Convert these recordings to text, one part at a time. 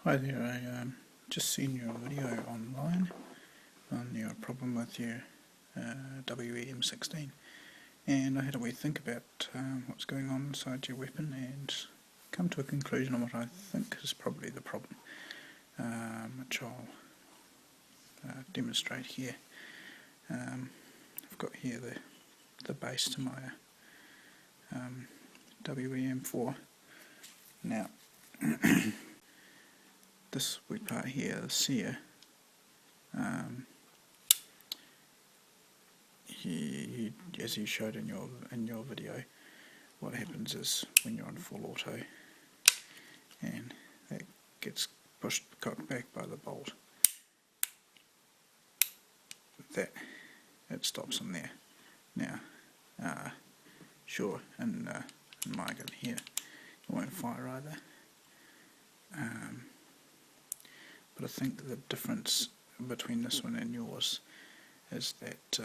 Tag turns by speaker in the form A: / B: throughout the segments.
A: Hi there, I just seen your video online on your problem with your WE M16, and I had a wee think about what's going on inside your weapon and come to a conclusion on what I think is probably the problem, which I'll demonstrate here. I've got here the base to my WE-M4. Now this wee part here, the sear, as you showed in your video, what happens is when you're on full auto and that gets cocked back by the bolt, that it stops in there. Now, sure, in my gun here, it won't fire either. But I think the difference between this one and yours is that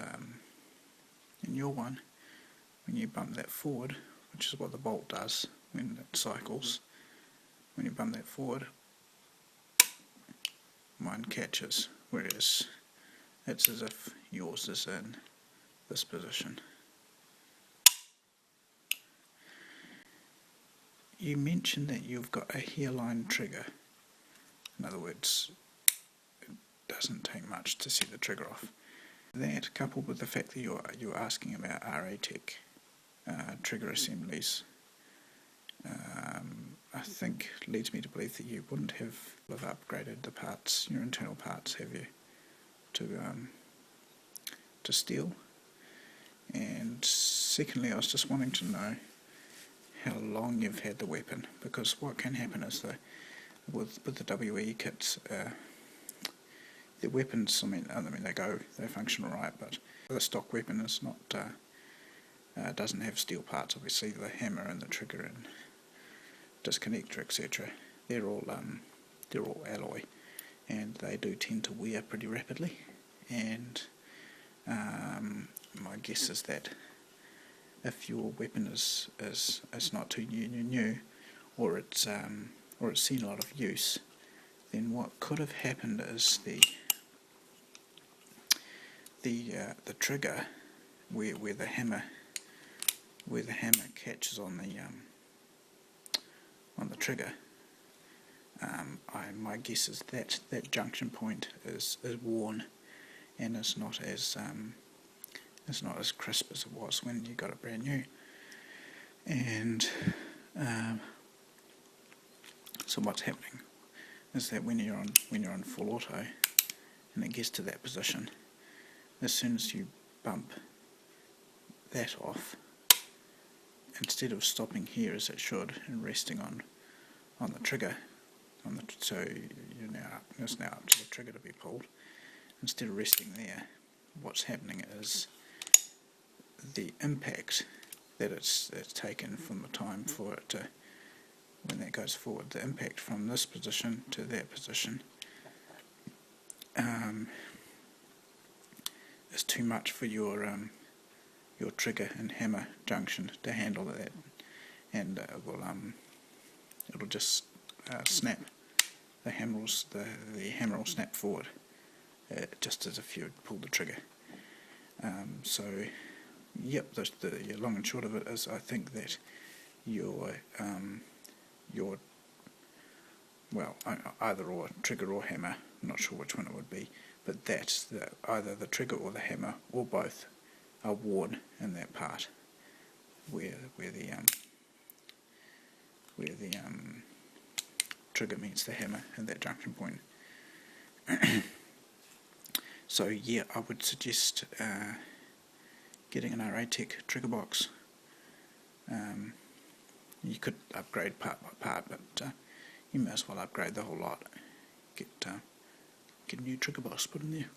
A: in your one, when you bump that forward, which is what the bolt does when it cycles, when you bump that forward, mine catches, whereas it's as if yours is in this position. You mentioned that you've got a hairline trigger. In other words, it doesn't take much to set the trigger off. That, coupled with the fact that you're asking about RA-Tech trigger assemblies, I think leads me to believe that you wouldn't have upgraded the parts, your internal parts, have you, to steel. And secondly, I was just wanting to know how long you've had the weapon, because what can happen is that with the WE kits, the weapons, I mean they function alright, but the stock weapon is not doesn't have steel parts. Obviously, the hammer and the trigger and disconnector, etc. They're all alloy, and they do tend to wear pretty rapidly. And my guess is that if your weapon is not too new, or it's seen a lot of use, then what could have happened is the trigger where the hammer catches on the trigger. My guess is that junction point is worn and is not as crisp as it was when you got it brand new. And so what's happening is that when you're on full auto and it gets to that position, as soon as you bump that off, instead of stopping here as it should and resting on the trigger, so it's now up to the trigger to be pulled, instead of resting there, what's happening is the impact that it's taken from the time for it to, when that goes forward, the impact from this position to that position is too much for your trigger and hammer junction to handle that, and it'll just snap. The hammer will snap forward, just as if you had pulled the trigger. So, yep, the long and short of it is, I think that your either or, trigger or hammer, I'm not sure which one it would be, but that's either the trigger or the hammer or both are worn in that part where the trigger meets the hammer at that junction point. So yeah, I would suggest getting an RA-Tech trigger box. You could upgrade part by part, but you may as well upgrade the whole lot. Get a new trigger box put in there.